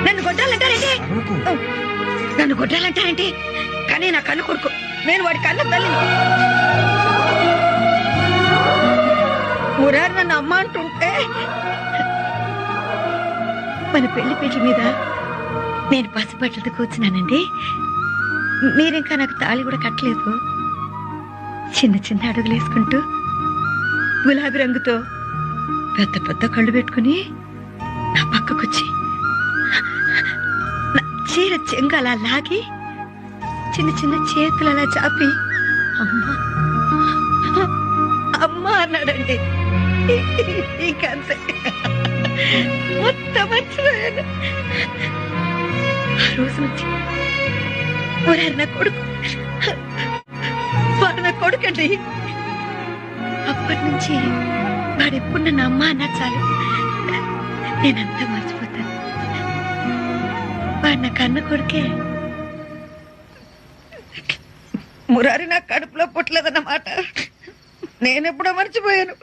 నన్ను కొట్టాలంటారేంటి? నన్ను కొట్టాలంటారేంటి? కానీ నా కన్ను కొడుకు, నేను వాడి కన్ను తల్లిని. మురారి నన్ను అమ్మ అంటుంటే మన పెళ్లి పీటల మీద నేను పసిబట్టలతో కూర్చున్నానండి. మీరింకా నాకు తాళి కూడా కట్టలేదు. చిన్న చిన్న అడుగులు వేసుకుంటూ గులాబీ రంగుతో పెద్ద పెద్ద కళ్ళు పెట్టుకుని నా పక్కకొచ్చి నా చీర చెంగు అలా లాగి చిన్న చిన్న చేతులు అలా చాపి అమ్మా అమ్మా అన్నాడండి. ఇంకంతే, మొత్తం మర్చిపోయాను. ఆ రోజు నుంచి మురారి నా కొడుకు, వాడు నా కొడుకండి. అప్పటి నుంచి వాడెప్పుడు నన్ను అమ్మ అన్నా చాలు, నేనంతా మర్చిపోతాను. వాడు నా కన్న కొడుకే. మురారి నా కడుపులో పుట్టలేదన్నమాట నేనెప్పుడో మర్చిపోయాను.